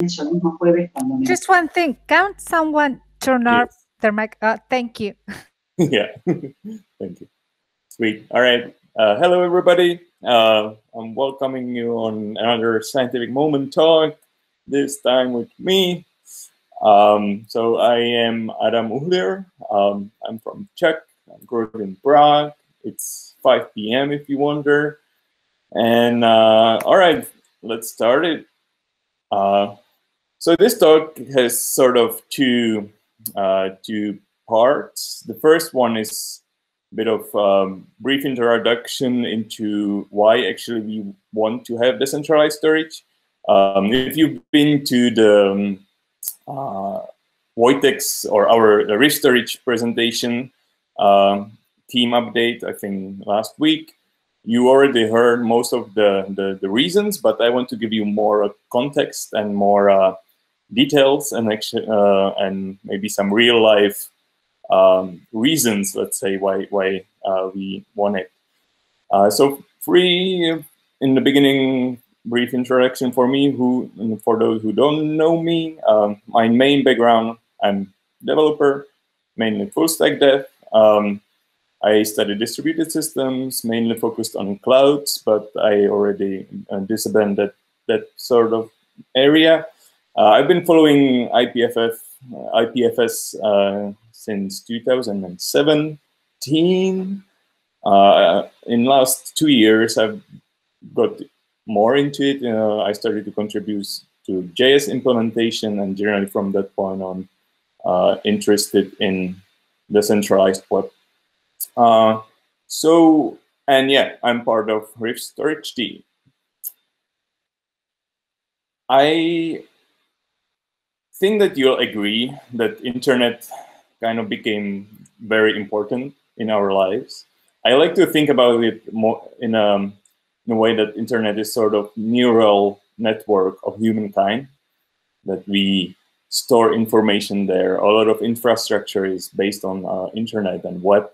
Just one thing. Can't someone turn off their mic? Thank you. Yeah, thank you. Sweet. All right. Hello, everybody. I'm welcoming you on another Scientific Moment talk, this time with me. So I am Adam Uhlir. I'm from Czech. I'm currently in Prague. It's 5 p.m. if you wonder. And all right, let's start it. So this talk has sort of two parts. The first one is a bit of brief introduction into why actually we want to have decentralized storage. If you've been to the Wojtek's or our RIF storage presentation team update, I think last week, you already heard most of the reasons, but I want to give you more context and more details and actually and maybe some real life reasons, let's say, why we want it. So in the beginning, brief introduction for me, for those who don't know me, my main background, I'm developer, mainly full stack dev. I studied distributed systems, mainly focused on clouds, but I already disbanded that sort of area. I've been following IPFS since 2017. In last 2 years, I've got more into it. I started to contribute to JS implementation, and generally from that point on, interested in decentralized web. And yeah, I'm part of RIF storage team. I think that you'll agree that internet kind of became very important in our lives. I like to think about it more in a way that internet is sort of neural network of humankind, that we store information there. A lot of infrastructure is based on internet and web.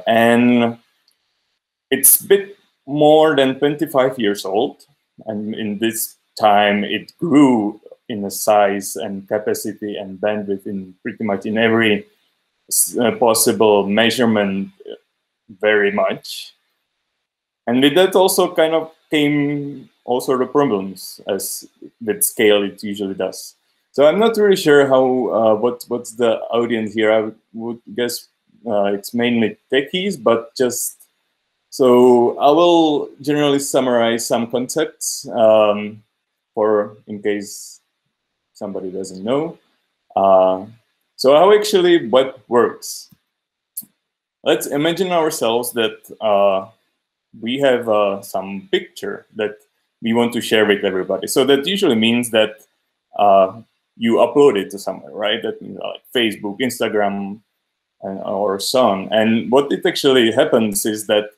And it's a bit more than 25 years old. And in this time, it grew in the size and capacity and bandwidth in pretty much in every possible measurement very much. And with that also kind of came all sort of problems, as with scale it usually does. So I'm not really sure how what's the audience here. I would guess it's mainly techies, but just so I will generally summarize some concepts for in case somebody doesn't know. So how actually web works? Let's imagine ourselves that we have some picture that we want to share with everybody. So that usually means that you upload it to somewhere, right? That means like Facebook, Instagram, or so on. And what it actually happens is that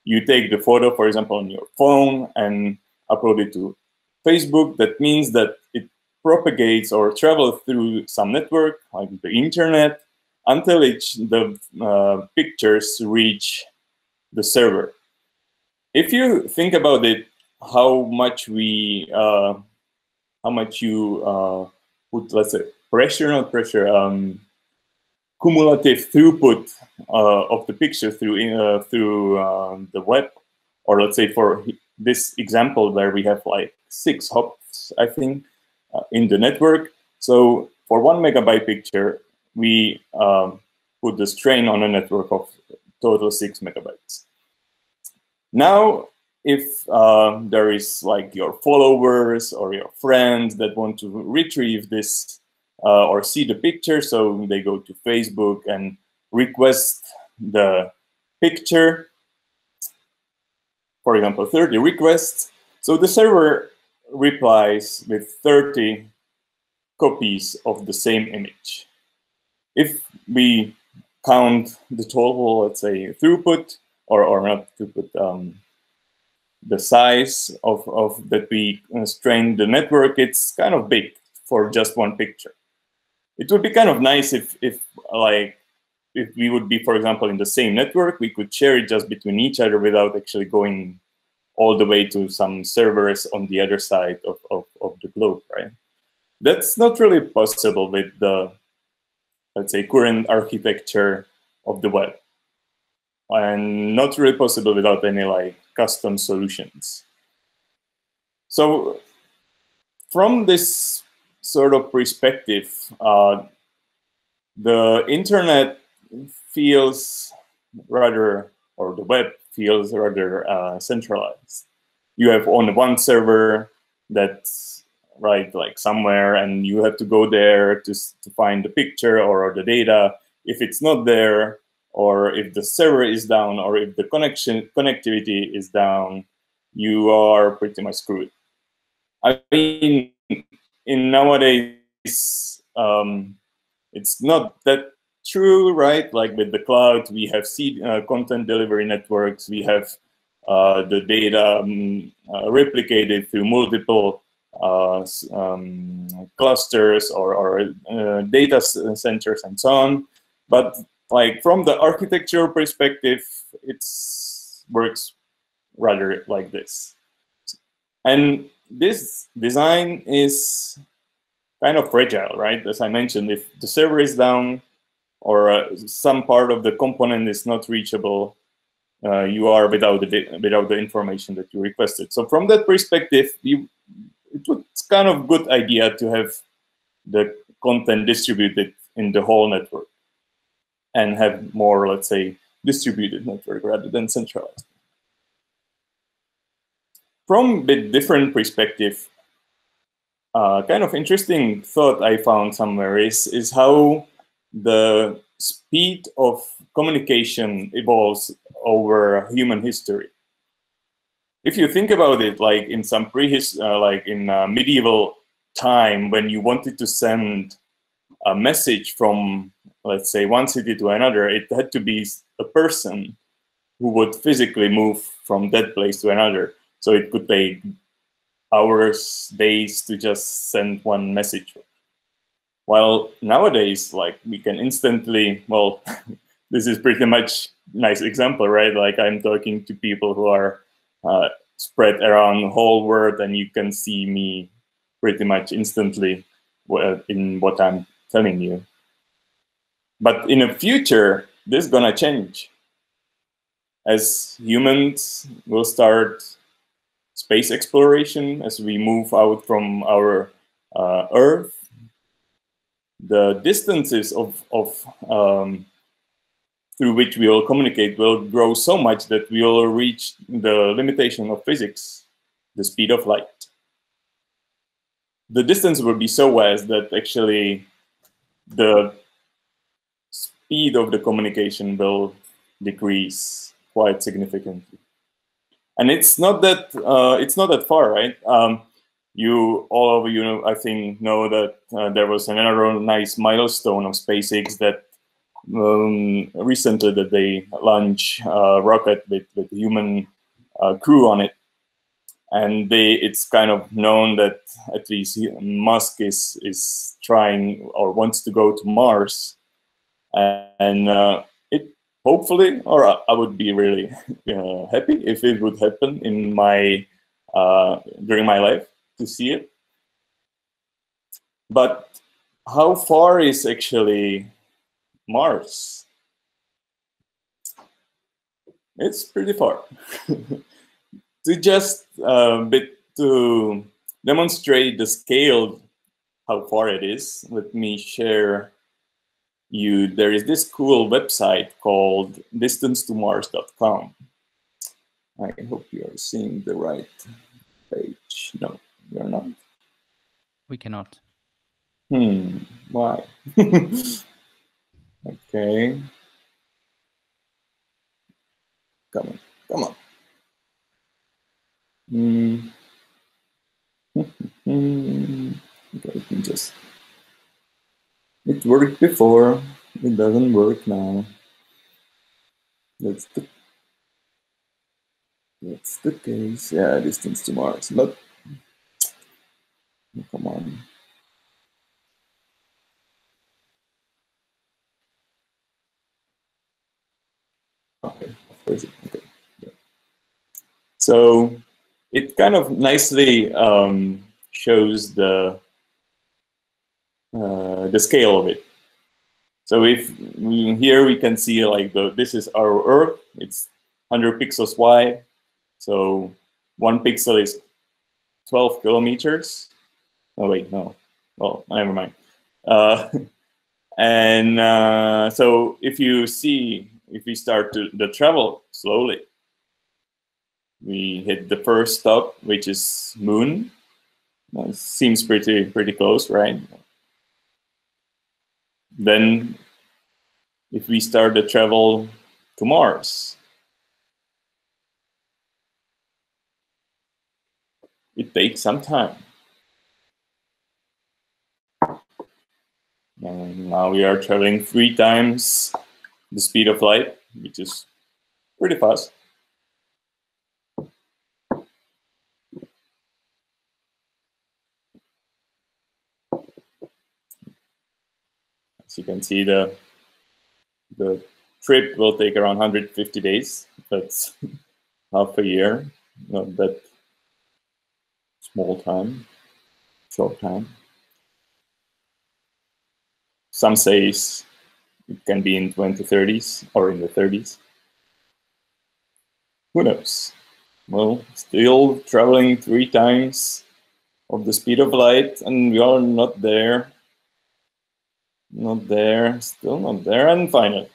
you take the photo, for example, on your phone and upload it to Facebook. That means that it propagates or travels through some network, like the internet, until the pictures reach the server. If you think about it, how much you put, let's say, cumulative throughput of the picture through the web, or let's say for this example where we have like 6 hops, I think, in the network. So for 1 megabyte picture, we put the strain on a network of total 6 megabytes. Now, if there is like your followers or your friends that want to retrieve this or see the picture, so they go to Facebook and request the picture, for example, 30 requests. So the server replies with 30 copies of the same image. If we count the total, let's say, throughput, or not throughput, the size of that we strain the network, it's kind of big for just one picture. It would be kind of nice if we would be, for example, in the same network, we could share it just between each other without actually going all the way to some servers on the other side of the globe, right? That's not really possible with the, let's say, current architecture of the web, and not really possible without any like custom solutions. So from this sort of perspective, the internet feels rather, or the web feels rather centralized. You have on one server that's right like somewhere, and you have to go there to find the picture or the data. If it's not there, or if the server is down, or if the connectivity is down, you are pretty much screwed. I mean, in nowadays, it's not that true, right? Like with the cloud, we have content delivery networks, we have the data replicated through multiple clusters or data centers and so on. But like from the architectural perspective, it works rather like this. And this design is kind of fragile, right? As I mentioned, if the server is down or some part of the component is not reachable, you are without the information that you requested. So from that perspective, it's kind of good idea to have the content distributed in the whole network and have more, let's say, distributed network rather than centralized. From a different perspective, kind of interesting thought I found somewhere is how the speed of communication evolves over human history. If you think about it, like in some medieval time, when you wanted to send a message from, let's say, one city to another, it had to be a person who would physically move from that place to another. So it could take hours, days to just send one message. While nowadays, like we can instantly, well, this is pretty much nice example, right? Like I'm talking to people who are spread around the whole world, and you can see me pretty much instantly in what I'm telling you. But in the future, this is gonna change. As humans will start space exploration, as we move out from our Earth, the distances through which we will communicate will grow so much that we will reach the limitation of physics, the speed of light. The distance will be so vast that actually the speed of the communication will decrease quite significantly. And it's not that far, right? All of you know, I think, know that there was another nice milestone of SpaceX that recently that they launched a rocket with human crew on it, and it's kind of known that at least Musk is trying or wants to go to Mars, and it hopefully, or I would be really happy if it would happen in my during my life to see it. But how far is actually Mars? It's pretty far. To demonstrate the scale, how far it is, let me share you. There is this cool website called distancetomars.com. I hope you are seeing the right page. No, you're not. We cannot. Why? Okay. Come on. Okay, it worked before, it doesn't work now. That's the case. Yeah, distance to Mars. But come on. Okay, where is it? Okay. Yeah. So it kind of nicely shows the scale of it. So if here we can see like this is our Earth. It's 100 pixels wide. So 1 pixel is 12 kilometers. Oh wait, no. Well, never mind. So if you see, if we start to travel slowly, we hit the first stop, which is Moon. It seems pretty close, right? Then if we start the travel to Mars, it takes some time. And now we are traveling 3 times the speed of light, which is pretty fast. As you can see, the trip will take around 150 days. That's half a year, not that small time, short time. Some say it can be in 2030s or in the 30s. Who knows? Well, still traveling 3 times of the speed of light, and we are not there. Not there, still not there, and finally.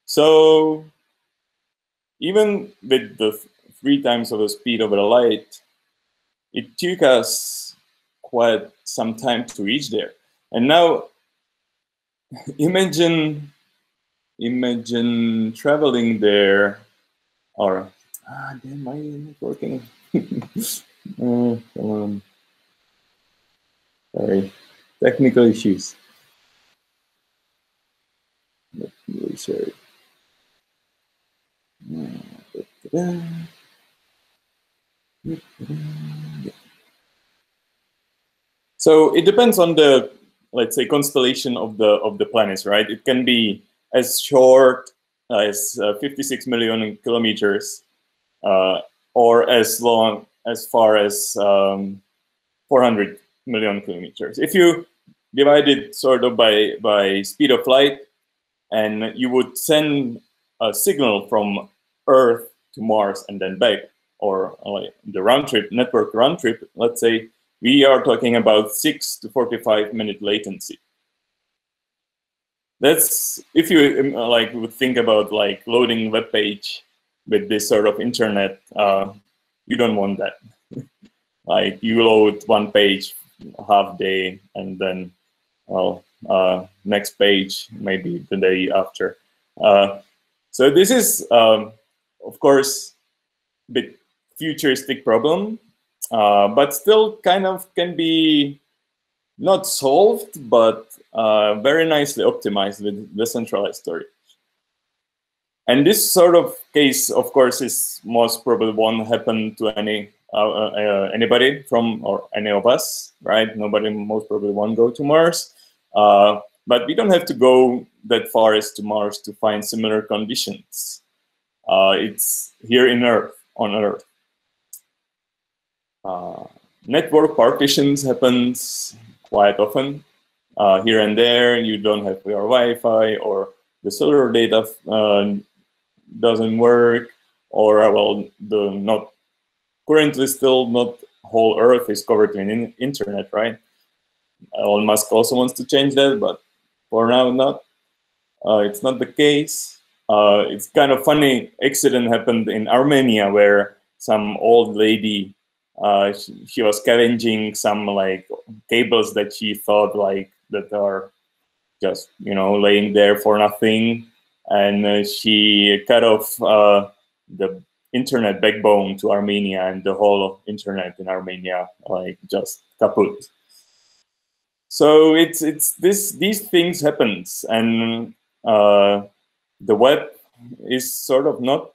So even with the 3 times of the speed of the light, it took us quite some time to reach there. And now imagine traveling there, or damn, my not working. Come on. Sorry, technical issues. Not really sure. So it depends on the, let's say, constellation of the planets, right? It can be as short as 56 million kilometers, or as long as far as 400 million kilometers. If you divide it sort of by speed of light, and you would send a signal from Earth to Mars and then back, or like the round trip, network round trip, let's say, we are talking about 6 to 45 minute latency. That's, if you like would think about like loading web page with this sort of internet, you don't want that. Like you load one page half day, and then, well, next page maybe the day after. So this is, of course, a bit futuristic problem, but still kind of can be not solved, but very nicely optimized with decentralized storage. And this sort of case, of course, is most probably won't happen to anybody from, or any of us, right? Nobody most probably won't go to Mars. But we don't have to go that far as to Mars to find similar conditions. It's here on Earth. Network partitions happens quite often. Here and there, you don't have your Wi-Fi, or the cellular data doesn't work, or well, currently still not whole Earth is covered in internet, right? Elon Musk also wants to change that, but for now not. It's not the case. It's kind of funny accident happened in Armenia, where some old lady, she was scavenging some like cables that she thought like that are just, you know, laying there for nothing, and she cut off the internet backbone to Armenia, and the whole internet in Armenia like just kaput. So it's these things happens, and the web is sort of not,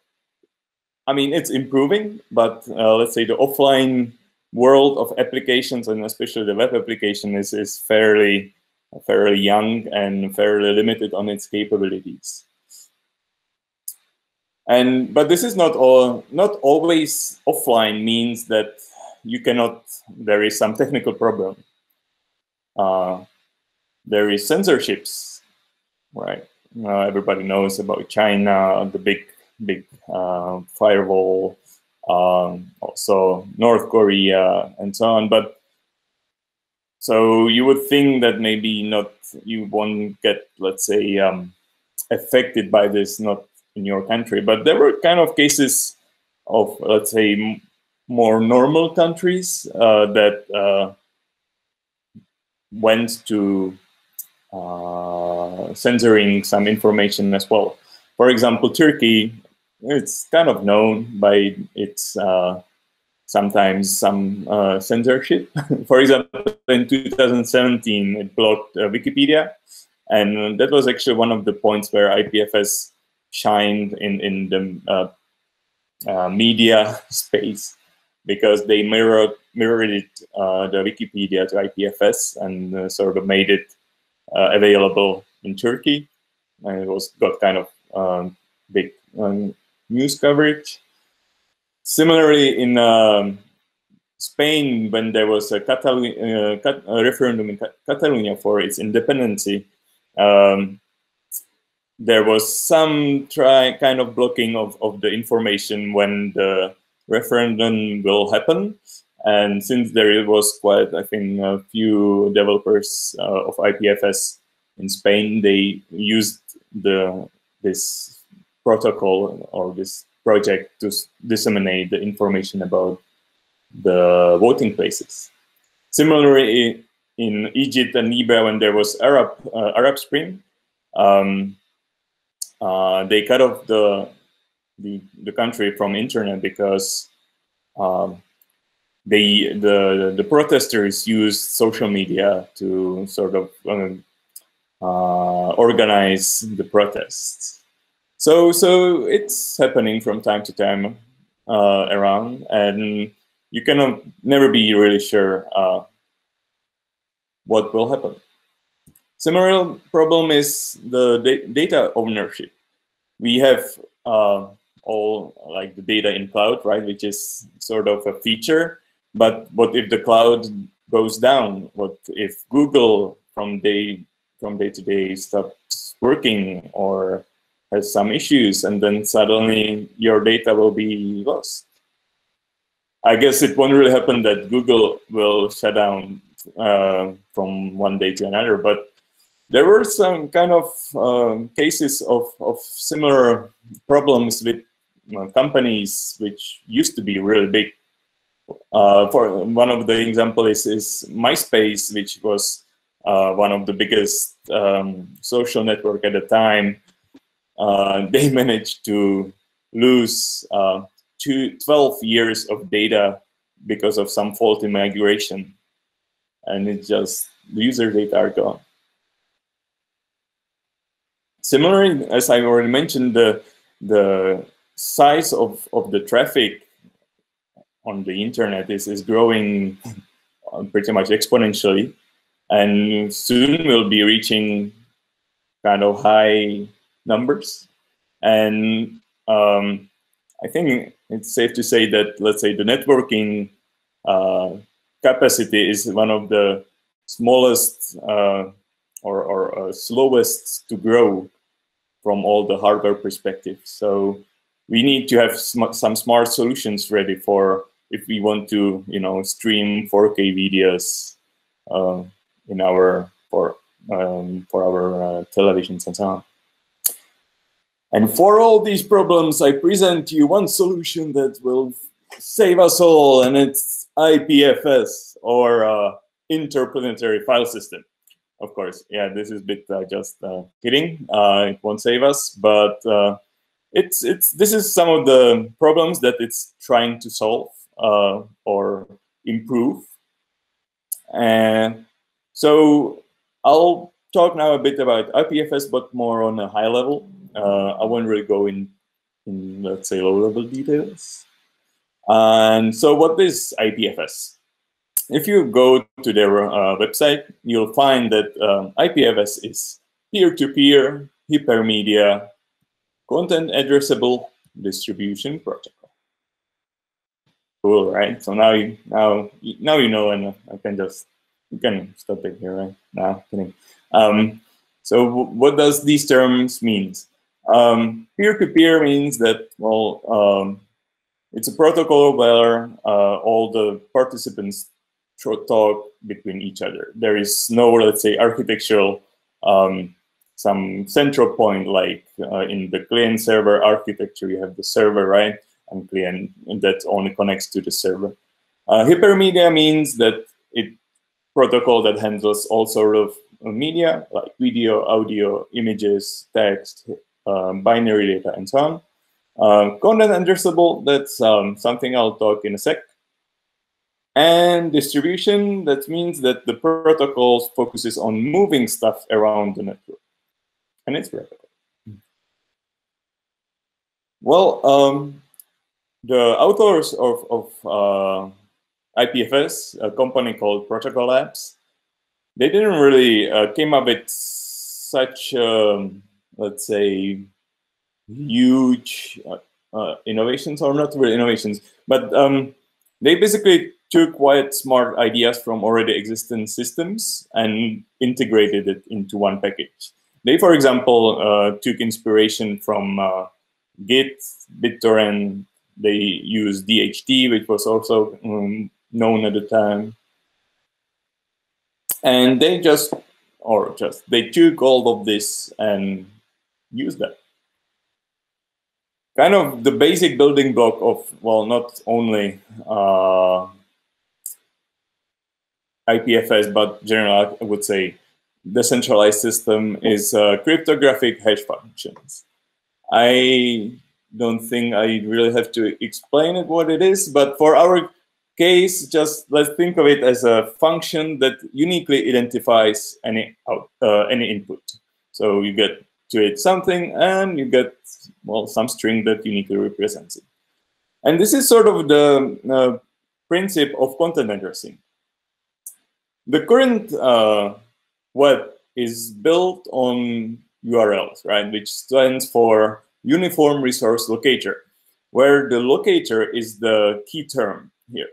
I mean, it's improving, but let's say the offline world of applications, and especially the web application, is fairly young and fairly limited on its capabilities. But this is not always offline means that you cannot. There is some technical problem. There is censorships, right? Everybody knows about China, the big firewall, also North Korea, and so on. But so you would think that maybe you won't get, let's say, affected by this, not in your country. But there were kind of cases of, let's say, more normal countries that went to censoring some information as well. For example, Turkey, it's kind of known by its sometimes some censorship. For example, in 2017, it blocked Wikipedia. And that was actually one of the points where IPFS shined in the media space, because they mirrored it, the Wikipedia to IPFS, and sort of made it available in Turkey. And it got kind of big news coverage. Similarly, in Spain, when there was a referendum in Catalonia for its independence, there was some kind of blocking of the information when the referendum will happen. And since there was quite, I think, a few developers of IPFS in Spain, they used this protocol or this project to disseminate the information about the voting places. Similarly, in Egypt and Libya, when there was Arab Spring, they cut off the country from internet because the protesters used social media to sort of organize the protests. So it's happening from time to time around, and you cannot never be really sure what will happen. Similar problem is the data ownership. We have all like the data in cloud, right, which is sort of a feature. But what if the cloud goes down? What if Google from day to day stops working or has some issues, and then suddenly your data will be lost? I guess it won't really happen that Google will shut down from one day to another, but there were some kind of cases of similar problems with companies which used to be really big. For one of the examples is MySpace, which was one of the biggest social network at the time. They managed to lose 12 years of data because of some faulty migration, and it's just the user data are gone. Similarly, as I already mentioned, the size of the traffic on the internet is growing pretty much exponentially, and soon we'll be reaching kind of high numbers. And I think it's safe to say that, let's say, the networking capacity is one of the smallest or slowest to grow from all the hardware perspective. So we need to have some smart solutions ready for if we want to, stream 4K videos in our for our televisions and so on. And for all these problems, I present you one solution that will save us all, and it's IPFS, or Interplanetary File System. Of course, yeah, this is a bit just kidding. It won't save us, but this is some of the problems that it's trying to solve or improve. And so I'll talk now a bit about IPFS, but more on a high level. I won't really go in let's say, low-level details. And so what is IPFS? If you go to their website, you'll find that IPFS is peer-to-peer, hypermedia, content addressable, distribution protocol. Cool, right? So now you know, and I can just, you can stop it here, right? No, kidding. So what does these terms mean? Peer-to-peer means that, well, it's a protocol where all the participants talk between each other. There is no, let's say, architectural, some central point, like in the client-server architecture, you have the server, right? And client that only connects to the server. Hypermedia means that it protocol that handles all sort of media, like video, audio, images, text, binary data, and so on. Content addressable, that's something I'll talk in a sec. And distribution, that means that the protocol focuses on moving stuff around the network. And it's replicable. Well, the authors of IPFS, a company called Protocol Labs, they didn't really came up with such, let's say, huge innovations, or not really innovations, but they basically took quite smart ideas from already existing systems and integrated it into one package. They, for example, took inspiration from Git, BitTorrent. They used DHT, which was also known at the time. And they they took all of this and used that. Kind of the basic building block of, well, not only IPFS, but generally, I would say, decentralized system is cryptographic hash functions. I don't think I really have to explain it what it is, but for our case, just let's think of it as a function that uniquely identifies any input. So you get to it something, and you get, well, some string that uniquely represents it. And this is sort of the principle of content addressing. The current web is built on URLs, right, which stands for Uniform Resource Locator, where the locator is the key term here.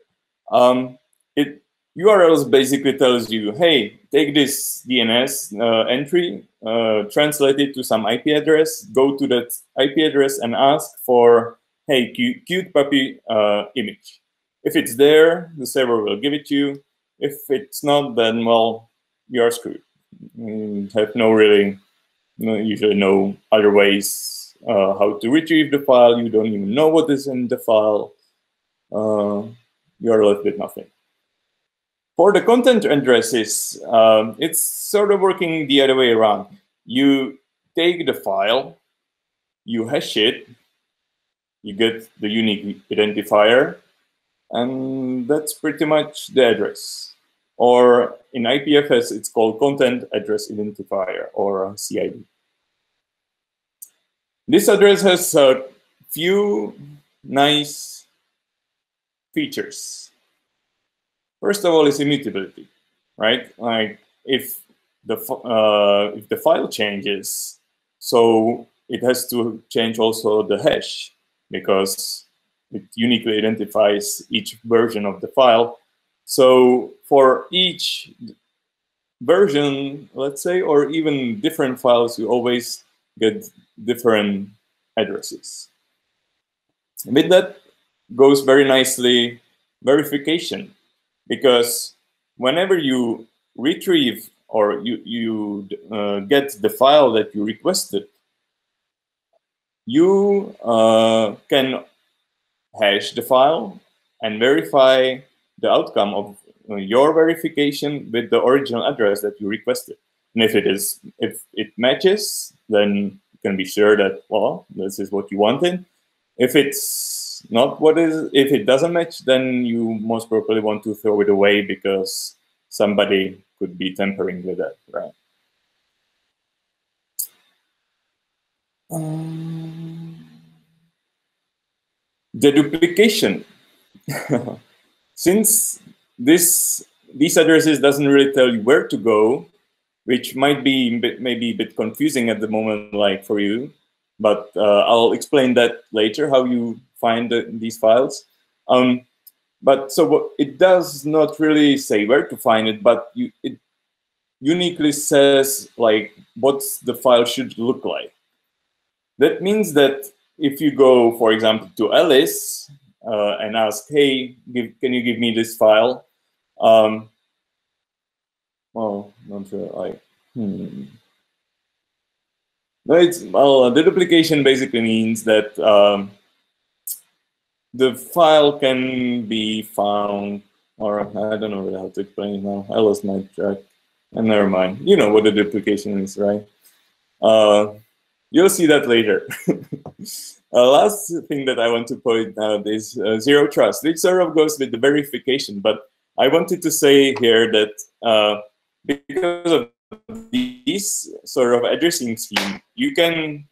URLs basically tells you, hey, take this DNS entry, translate it to some IP address, go to that IP address and ask for, hey, cute puppy image. If it's there, the server will give it to you. If it's not, then, well, you're screwed. You have usually no other ways how to retrieve the file. You don't even know what is in the file. You're left with nothing. For the content addresses, it's sort of working the other way around. You take the file, you hash it, you get the unique identifier, and that's pretty much the address. Or in IPFS, it's called Content Address Identifier, or CID. This address has a few nice features. First of all, is immutability, right? Like if the file changes, so it has to change also the hash, because it uniquely identifies each version of the file. So for each version, let's say, or even different files, you always get different addresses. With that goes very nicely verification, because whenever you retrieve or you get the file that you requested, you can hash the file and verify the outcome of your verification with the original address that you requested. And if it matches, then you can be sure that, well, this is what you wanted. If it's not if it doesn't match, then you most probably want to throw it away, because somebody could be tampering with that, right? The duplication. Since these addresses doesn't really tell you where to go, which might be maybe a bit confusing at the moment, like for you, but I'll explain that later, how you find these files. But so what, it does not really say where to find it, but it uniquely says like what the file should look like. That means that if you go, for example, to Alice and ask, hey, can you give me this file? Well, not sure. Like, No, the duplication basically means that the file can be found, or I don't know really how to explain it now. I lost my track. And never mind. You know what the duplication is, right? You'll see that later. Last thing that I want to point out is zero trust, which sort of goes with the verification. But I wanted to say here that because of this sort of addressing scheme, you can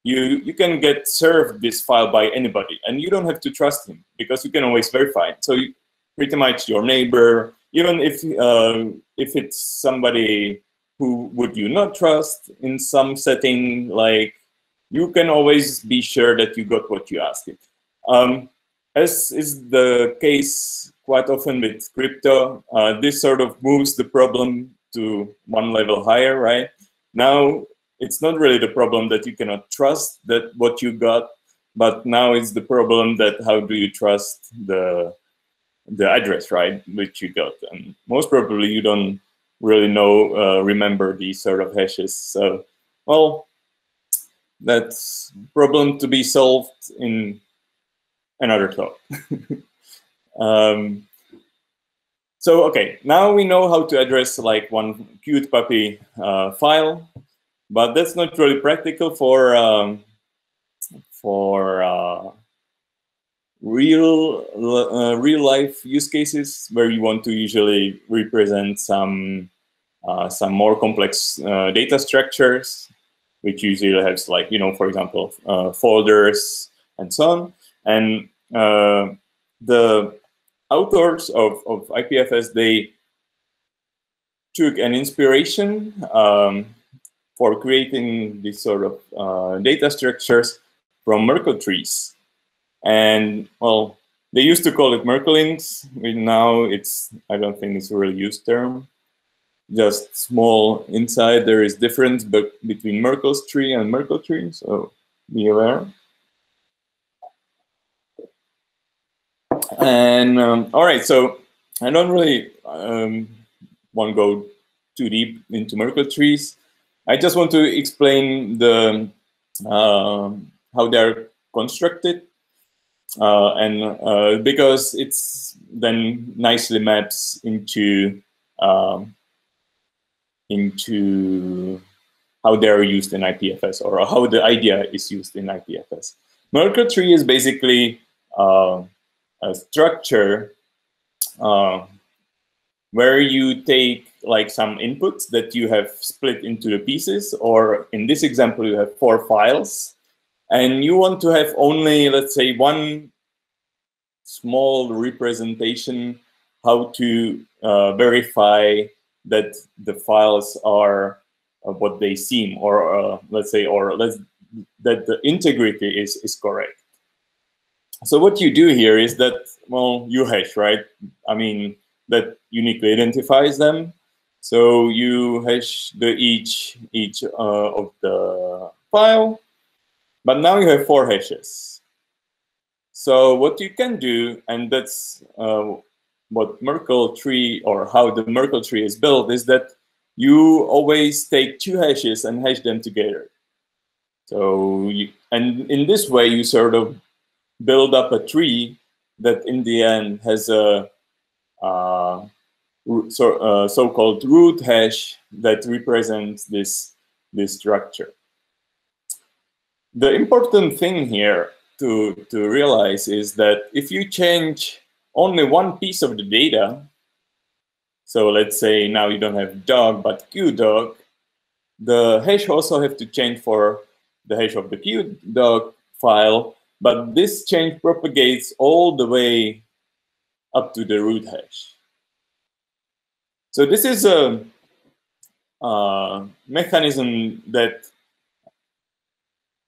get served this file by anybody, and you don't have to trust him because you can always verify it. So pretty much your neighbor, even if it's somebody who would you not trust in some setting, like you can always be sure that you got what you asked it. As is the case quite often with crypto, this sort of moves the problem to one level higher, right? Now, it's not really the problem that you cannot trust that what you got, but now it's the problem that how do you trust the address, right, which you got. And most probably you don't really remember these sort of hashes. So, well, that's problem to be solved in another talk. So, okay, now we know how to address like one cute puppy file, but that's not really practical for real life use cases where you want to usually represent some more complex data structures, which usually has like, for example, folders and so on. And the authors of IPFS, they took an inspiration for creating these sort of data structures from Merkle trees. And well, they used to call it Merklings. Now I don't think it's a really used term. Just small inside, there is difference between Merkle's tree and Merkle tree, so be aware. And all right, so I don't really want to go too deep into Merkle trees. I just want to explain the how they're constructed, and because it's then nicely maps into how they're used in IPFS, or how the idea is used in IPFS. Merkle tree is basically a structure where you take like some inputs that you have split into the pieces, or in this example, you have 4 files, and you want to have only, let's say, one small representation how to verify that the files are what they seem, or let's say, that the integrity is correct. So what you do here is that, well, you hash, right? I mean, that uniquely identifies them. So you hash each of the file, but now you have 4 hashes. So what you can do, and that's what Merkle tree, or how the Merkle tree is built, is that you always take 2 hashes and hash them together. So and in this way, you sort of build up a tree that in the end has a so-called root hash that represents this structure. The important thing here to realize is that if you change only one piece of the data, so let's say now you don't have dog but qdog, the hash also have to change for the hash of the qdog file, but this change propagates all the way up to the root hash. So this is a mechanism that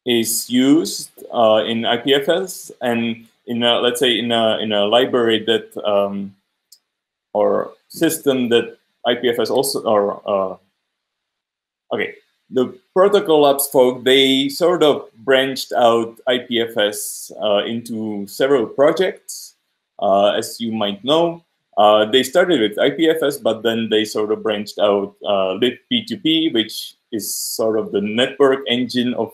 is used in IPFS, and in let's say in a library that or system that IPFS also, or okay, the Protocol Labs folk, they sort of branched out IPFS into several projects, as you might know. They started with IPFS, but then they sort of branched out libp2p, which is sort of the network engine of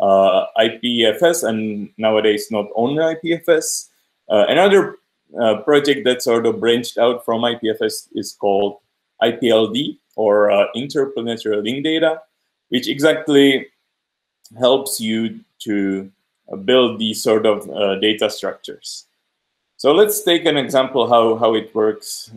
IPFS, and nowadays not only IPFS. Another project that sort of branched out from IPFS is called IPLD, or interplanetary link data, which exactly helps you to build these sort of data structures. So let's take an example how it works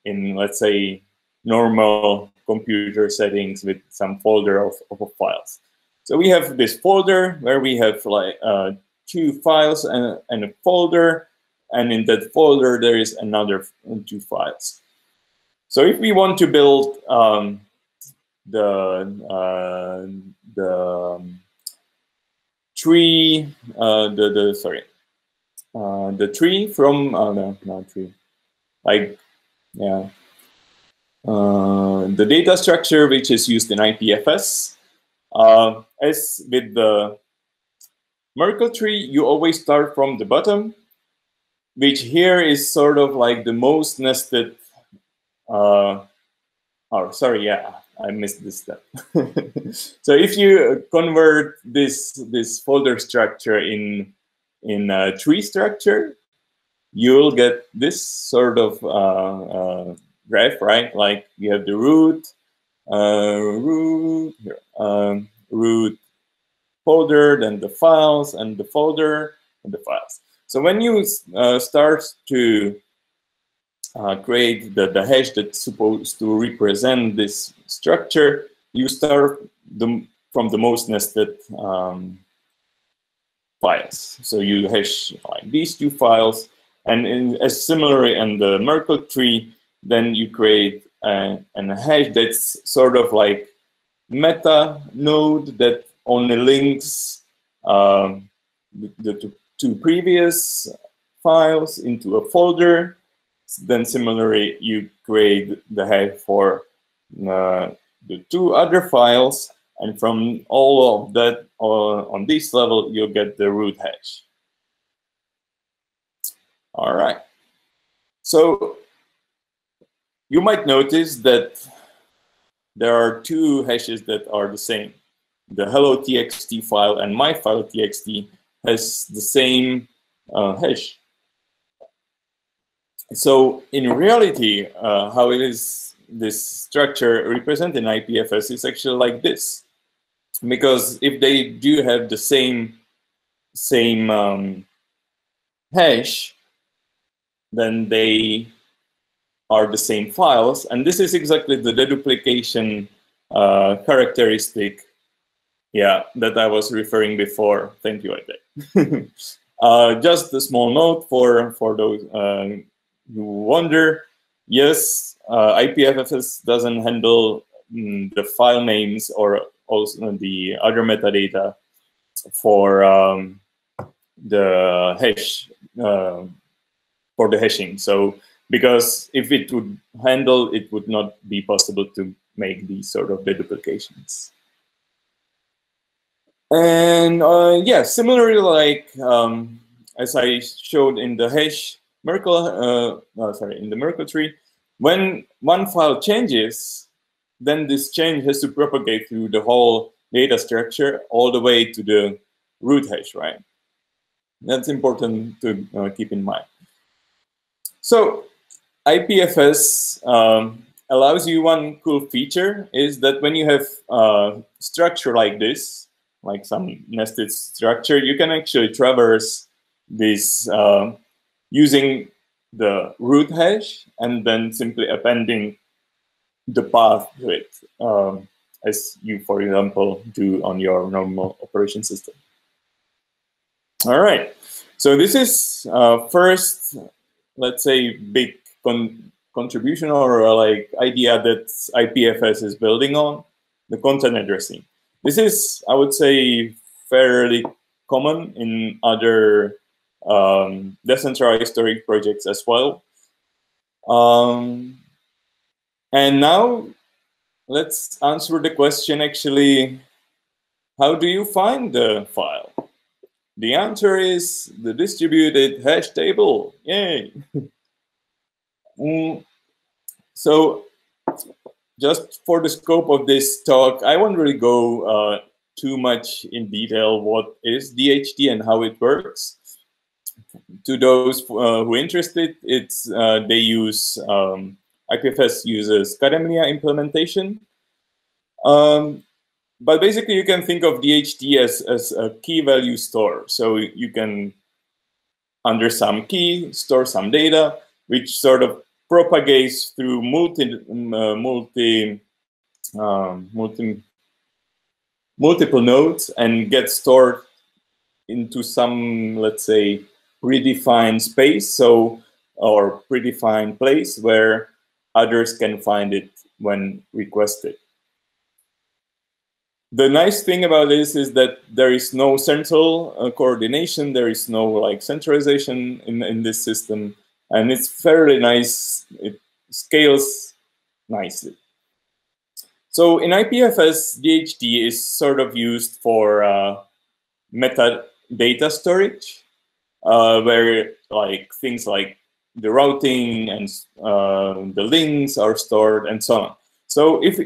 in, let's say, normal computer settings with some folder of files. So we have this folder where we have like 2 files and a folder, and in that folder there is another 2 files. So if we want to build the tree, the tree from no tree, like yeah, the data structure which is used in IPFS. As with the Merkle tree, you always start from the bottom, which here is sort of like the most nested. Oh, sorry, yeah, I missed this step. So if you convert this folder structure in a tree structure, you'll get this sort of graph, right? Like you have the root, root folder, then the files, and the folder, and the files. So when you start to create the hash that's supposed to represent this structure, you start from the most nested files. So you hash like these 2 files, and as similarly in the Merkle tree, then you create a hash that's sort of like meta node that only links the 2 previous files into a folder. Then similarly, you create the hash for the 2 other files, and from all of that on this level, you'll get the root hash. All right. So you might notice that there are 2 hashes that are the same. The hello.txt file and my file.txt has the same hash. So in reality, how it is, this structure represented in IPFS is actually like this, because if they do have the same hash, then they are the same files, and this is exactly the deduplication characteristic, yeah, that I was referring before. Thank you, Ade. Just a small note for those who wonder. Yes, IPFS doesn't handle the file names or also the other metadata for the hash, for the hashing. So because if it would handle, it would not be possible to make these sort of deduplications. And yeah, similarly, like as I showed in the hash Merkle, in the Merkle tree, when one file changes, then this change has to propagate through the whole data structure all the way to the root hash, right? That's important to keep in mind. So IPFS allows you one cool feature, is that when you have a structure like this, like some nested structure, you can actually traverse this using the root hash and then simply appending the path to it, as you, for example, do on your normal operation system. All right, so this is first, let's say, big contribution or like idea that IPFS is building on, the content addressing. This is, I would say, fairly common in other decentralized storage projects as well. And now let's answer the question, actually, how do you find the file? The answer is the distributed hash table. Yay! So just for the scope of this talk, I won't really go too much in detail what is DHT and how it works. To those who are interested, it's they use IPFS uses Kademlia implementation. But basically, you can think of DHT as a key value store. So you can, under some key, store some data, which sort of propagates through multiple nodes and gets stored into some, let's say, predefined space, or predefined place where others can find it when requested. The nice thing about this is that there is no central coordination. There is no like centralization in this system, and it's fairly nice. It scales nicely. So in IPFS, DHT is sort of used for metadata storage, where like things like the routing and the links are stored and so on. So if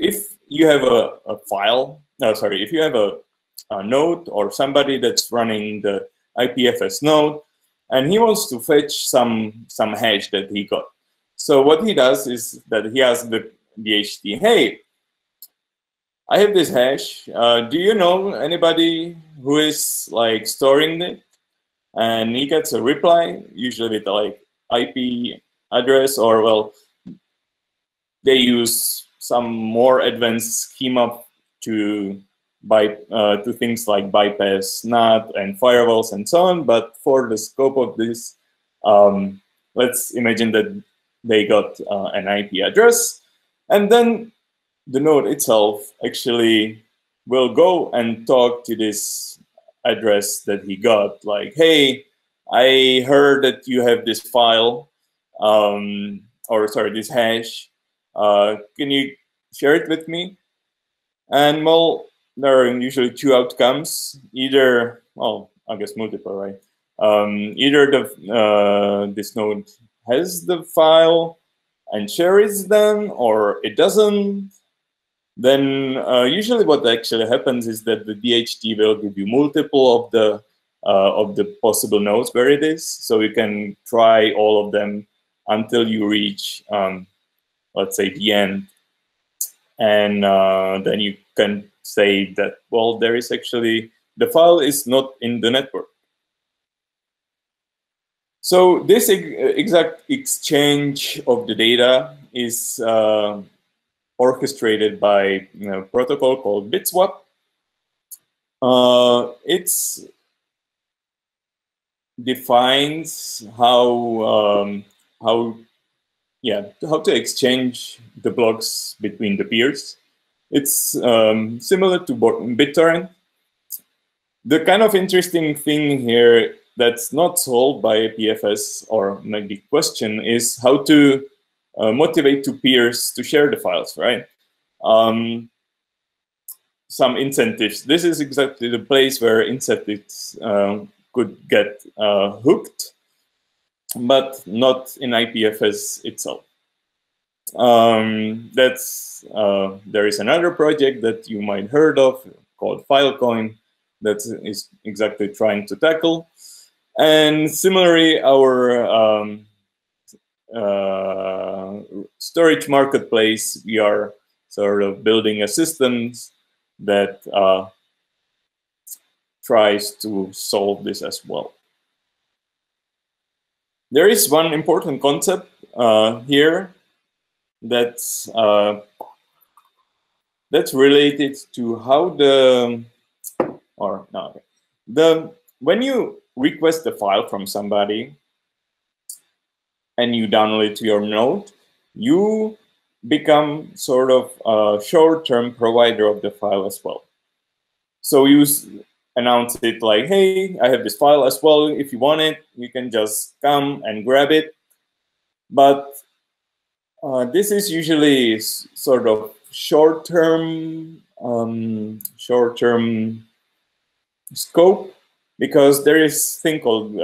you have a file, if you have a node or somebody that's running the IPFS node, and he wants to fetch some hash that he got. So what he does is that he asks the DHT, hey, I have this hash. Do you know anybody who is like storing it? And he gets a reply, usually with like IP address, or well, they use some more advanced schema to things like bypass NAT and firewalls and so on. But for the scope of this, let's imagine that they got an IP address, and then the node itself actually will go and talk to this address that he got, like, hey, I heard that you have this file, this hash. Can you share it with me? And well, there are usually two outcomes. Either, well, I guess multiple, right? Either this node has the file and shares them, or it doesn't. Then usually what actually happens is that the DHT will give you multiple of the possible nodes where it is. So you can try all of them until you reach, let's say, the end. And then you can say that, well, there is actually, the file is not in the network. So this exact exchange of the data is orchestrated by a protocol called BitSwap. It defines how to exchange the blocks between the peers. It's similar to BitTorrent. The kind of interesting thing here that's not solved by IPFS, or maybe question, is how to motivate two peers to share the files, right? Some incentives. This is exactly the place where incentives could get hooked, but not in IPFS itself. There is another project that you might heard of called Filecoin that is exactly trying to tackle. And similarly, our storage marketplace, we are sort of building a system that tries to solve this as well. There is one important concept here that's related to how when you request a file from somebody and you download it to your node, you become sort of a short-term provider of the file as well. So you announce it like, hey, I have this file as well. If you want it, you can just come and grab it. But this is usually sort of short-term scope, because there is thing called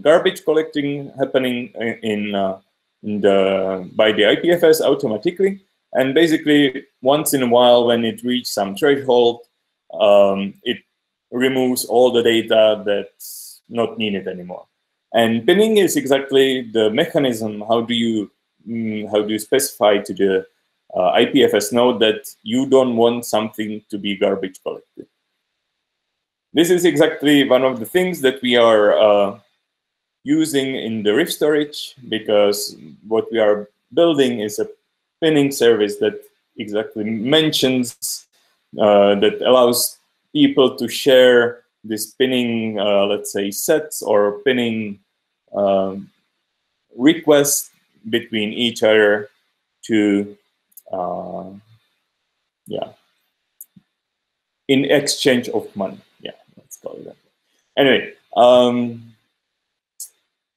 garbage collecting happening by the IPFS automatically, and basically once in a while, when it reaches some threshold, it removes all the data that's not needed anymore. And pinning is exactly the mechanism. How do you specify to the IPFS node that you don't want something to be garbage collected? This is exactly one of the things that we are using in the RIF storage, because what we are building is a pinning service that exactly mentions, that allows people to share this pinning, let's say, sets or pinning requests between each other to, in exchange of money. Yeah, let's call it that. Anyway, all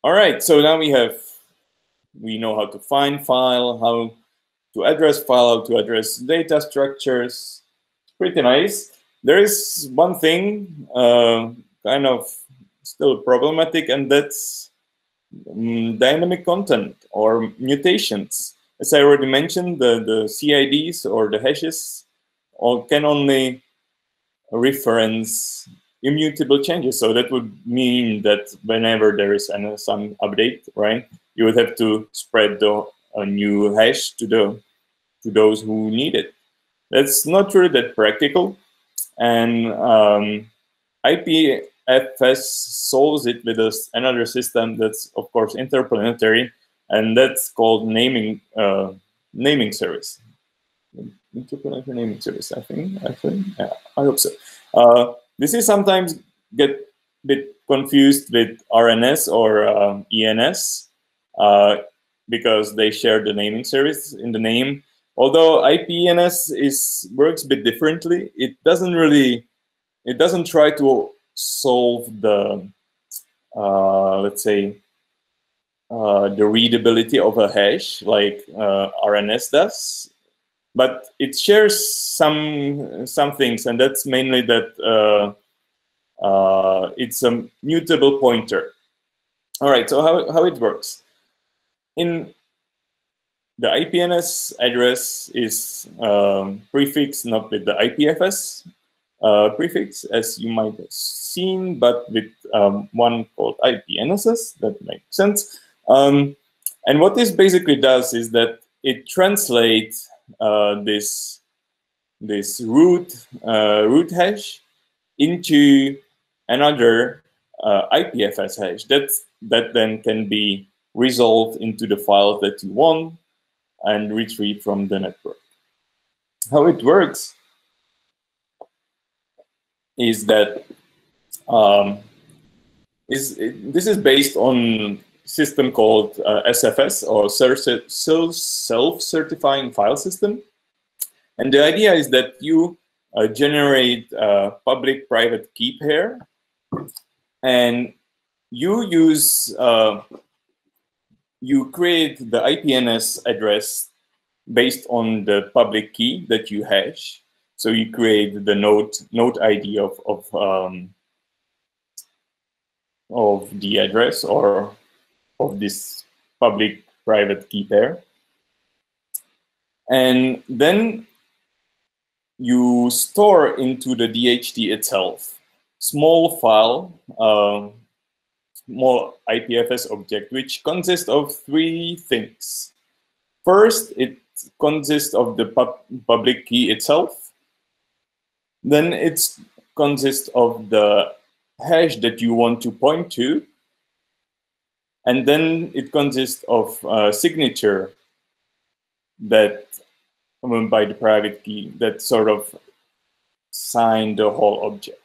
right. So now we know how to find file, how to address file, how to address data structures. Pretty nice. There is one thing kind of still problematic, and that's dynamic content or mutations. As I already mentioned, the CIDs or the hashes can only reference immutable changes. So that would mean that whenever there is some update, right, you would have to spread a new hash to those who need it. That's not really that practical, and IPFS solves it with another system that's, of course, interplanetary, and that's called naming service. Interplanetary naming service, I think. Yeah, I hope so. This is sometimes get a bit confused with RNS or ENS, because they share the naming service in the name. Although IPNS works a bit differently, it doesn't try to solve the let's say the readability of a hash like RNS does. But it shares some things, and that's mainly that it's a mutable pointer. All right, so how it works. In the IPNS address is prefixed not with the IPFS prefix, as you might have seen, but with one called IPNSS. That makes sense. And what this basically does is that it translates this root hash into another IPFS hash that then can be resolved into the file that you want and retrieve from the network. How it works is that this is based on a system called SFS, or self-certifying file system. And the idea is that you generate a public-private key pair, and you use you create the IPNS address based on the public key that you hash. So you create the node ID of the address or of this public-private key pair, and then you store into the DHT itself small file, small IPFS object, which consists of three things. First, it consists of the public key itself. Then it consists of the hash that you want to point to. And then it consists of a signature that, by the private key, that sort of sign the whole object.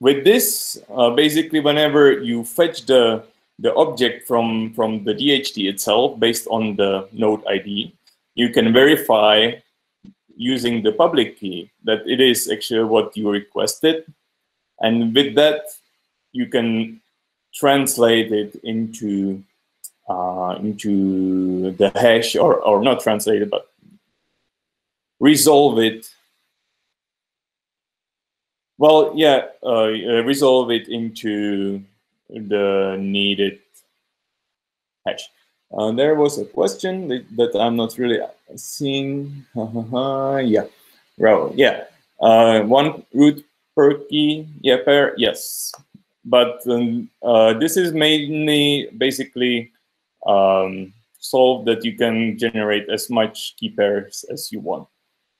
With this, basically, whenever you fetch the object from the DHT itself based on the node ID, you can verify using the public key, that it is actually what you requested. And with that, you can translate it into the hash, or not translate it, but resolve it. Well, yeah, resolve it into the needed hash. There was a question that I'm not really seeing. Yeah, well, yeah, one root per key, yeah, pair, yes. But this is mainly basically solved that you can generate as much key pairs as you want,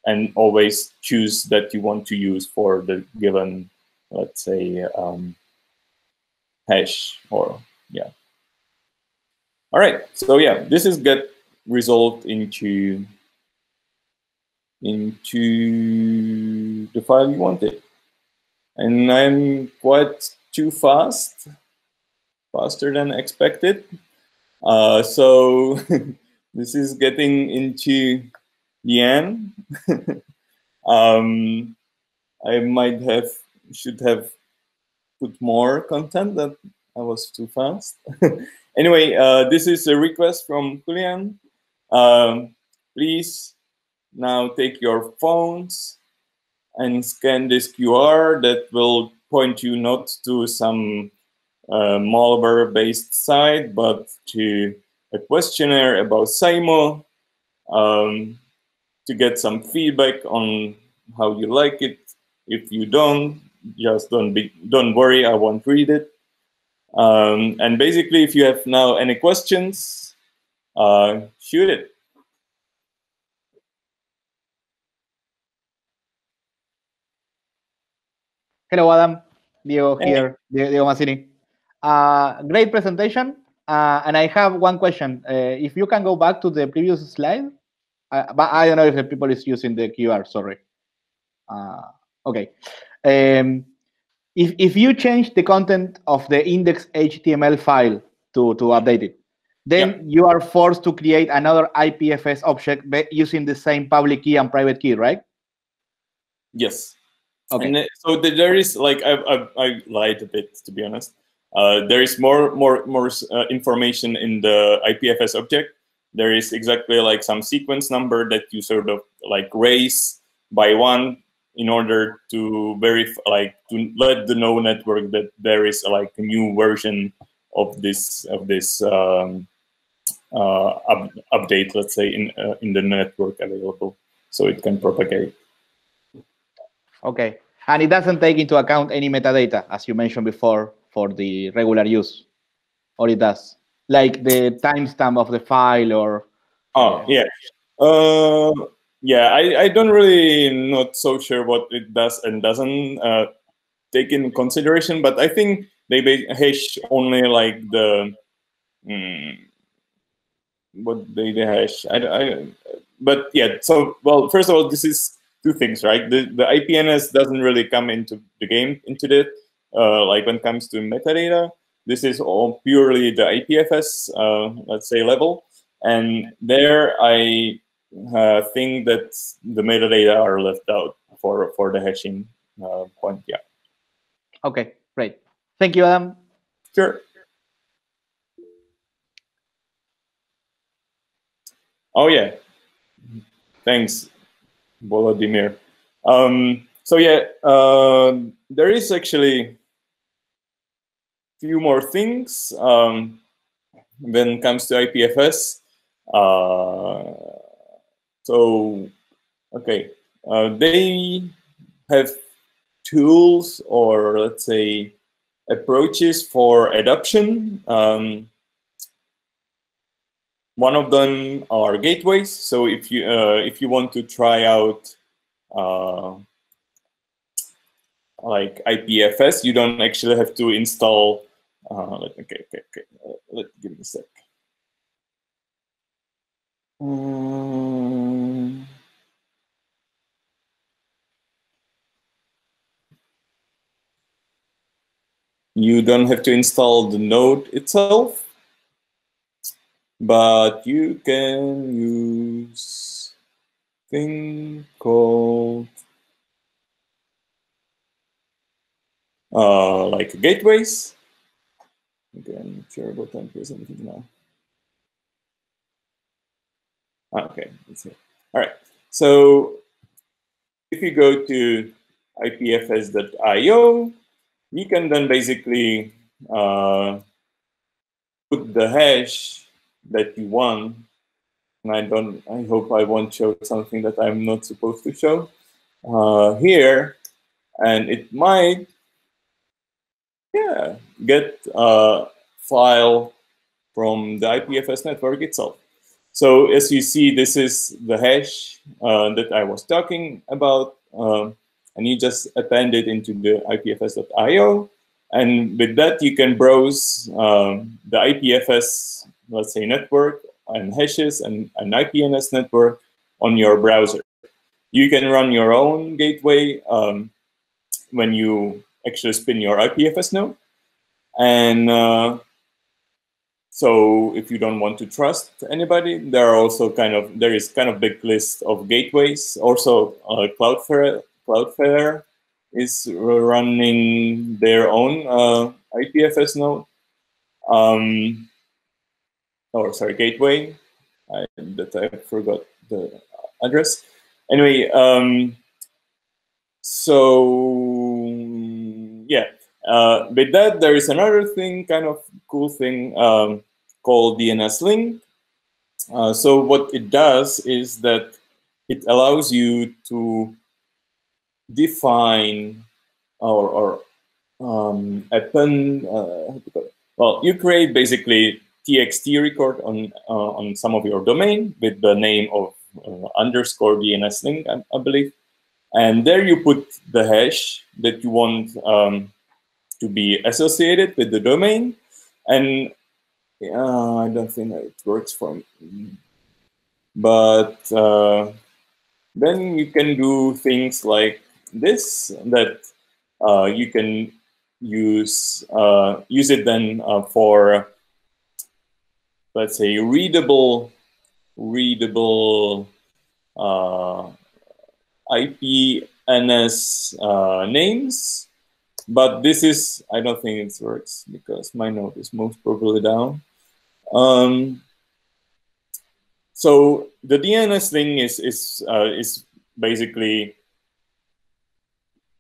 and always choose that you want to use for the given, let's say, hash, or yeah. All right, so yeah, this is get resolved into the file you wanted. And I'm quite too fast, faster than expected. So this is getting into the end. I should have put more content, that I was too fast. Anyway, this is a request from Julian. Please now take your phones and scan this QR that will point you not to some malware-based site, but to a questionnaire about SciMo, to get some feedback on how you like it. If you don't, just don't worry, I won't read it. And basically, if you have now any questions, shoot it. Hello, Adam. Diego here, Diego Massini. Great presentation. And I have one question. If you can go back to the previous slide, but I don't know if the people is using the QR, sorry. Okay. If you change the content of the index HTML file to update it, then you are forced to create another IPFS object using the same public key and private key, right? Yes. Okay. And so there is, like, I lied a bit, to be honest. There is more information in the IPFS object. There is exactly like some sequence number that you sort of like raise by one in order to verify, like to let the node network that there is like a new version of this update, let's say, in the network available, so it can propagate. Okay. And it doesn't take into account any metadata, as you mentioned before, for the regular use, or it does? Like the timestamp of the file, or... Oh, yeah. Yeah, I don't really not so sure what it does and doesn't take in consideration, but I think they hash only like the what they hash. But yeah. So, well, first of all, this is two things, right? The IPNS doesn't really come into the game into it. Like when it comes to metadata, this is all purely the IPFS, let's say, level, and there I think that the metadata are left out for the hashing point. Yeah. Okay, great. Thank you, Adam. Sure. Oh yeah. Thanks, Volodymyr. So yeah, there is actually a few more things when it comes to IPFS. So, okay, they have tools, or let's say approaches for adoption. One of them are gateways. So if you want to try out like IPFS, you don't actually have to install. Okay. Give me a sec. You don't have to install the node itself, but you can use thing called like gateways. Okay, I'm not sure what I'm presenting now. Okay, let's see. All right, so if you go to IPFS.io, you can then basically put the hash that you want. And I hope I won't show something that I'm not supposed to show here. And it might, get a file from the IPFS network itself. So as you see, this is the hash that I was talking about. And you just append it into the IPFS.io. And with that, you can browse the IPFS, let's say, network and hashes and an IPNS network on your browser. You can run your own gateway when you actually spin your IPFS node. And so if you don't want to trust anybody, there is kind of big list of gateways. Also, Cloudflare is running their own IPFS node. Gateway. I forgot the address. Anyway, with that, there is another thing, kind of cool thing called DNS link. So what it does is that it allows you to define or append. Well, you create basically TXT record on some of your domain with the name of underscore DNS link, I believe. And there you put the hash that you want to be associated with the domain. And I don't think it works for me. But then you can do things like this, that you can use it then for, let's say, readable IPNS names. But this is, I don't think it works because my node is most probably down. So the DNS thing is basically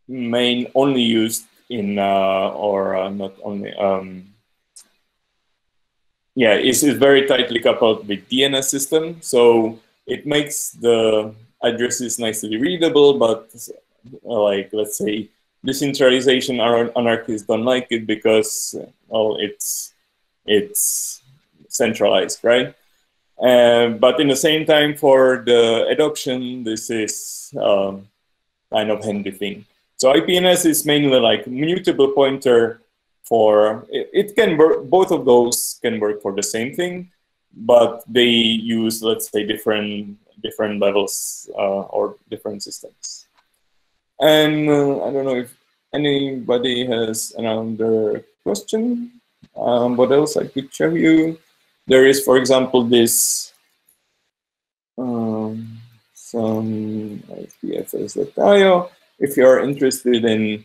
only used in not only is very tightly coupled with DNS system. So it makes the addresses nicely readable, but like, let's say, decentralization anarchists don't like it because, well, it's centralized, right? But in the same time, for the adoption, this is kind of handy thing. So IPNS is mainly like mutable pointer for, it can work, both of those can work for the same thing, but they use, let's say, different levels or different systems. And I don't know if anybody has another question. What else I could show you? There is, for example, this some IPFS.io. If you're interested in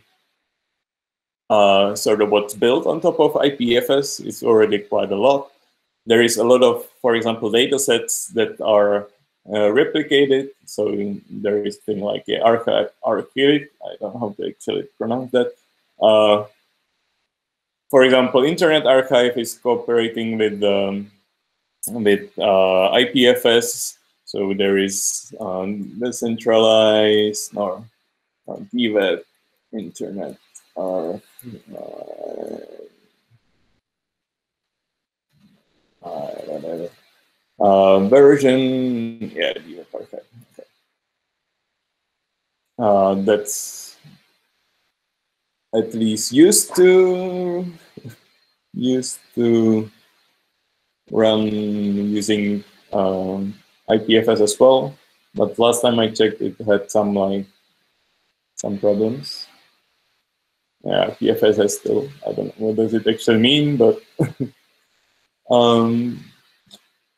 sort of what's built on top of IPFS, it's already quite a lot. There is a lot of, for example, data sets that are replicated. So there is thing like archive, I don't know how to actually pronounce that. For example, Internet Archive is cooperating with IPFS. So there is Decentralized or DWeb Internet version, DWeb Archive. Okay. That's at least used to run using IPFS as well, but last time I checked, it had some problems. Yeah, IPFS has still, I don't know what does it actually mean, but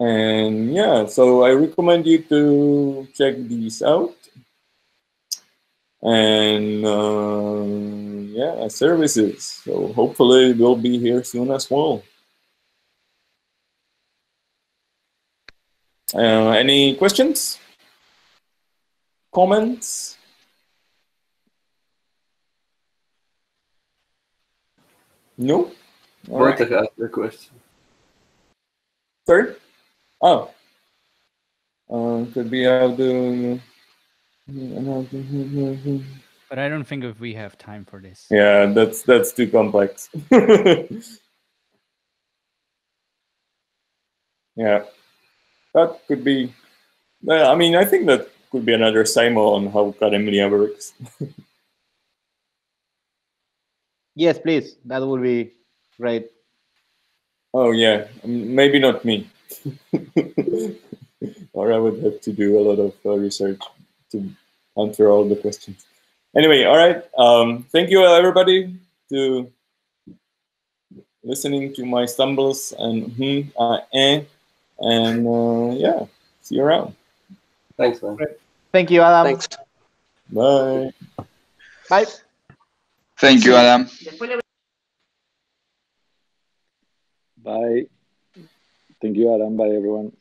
And yeah, so I recommend you to check these out. And yeah, services. So hopefully we'll be here soon as well. Any questions? Comments? No? All right. Wojtek asked the question. Third? Oh. Could be how to... But I don't think if we have time for this. Yeah, that's too complex. Yeah, that could be. I mean, I think that could be another SciMo on how Academia works. Yes, please. That would be great. Oh yeah, maybe not me. Or I would have to do a lot of research to answer all the questions. Anyway, all right. Thank you everybody to listening to my stumbles and yeah, see you around. Thanks, man. Thank you, Adam. Thanks. Bye. Bye. Thank you, Adam. Bye. Thank you, Adam. Bye, everyone.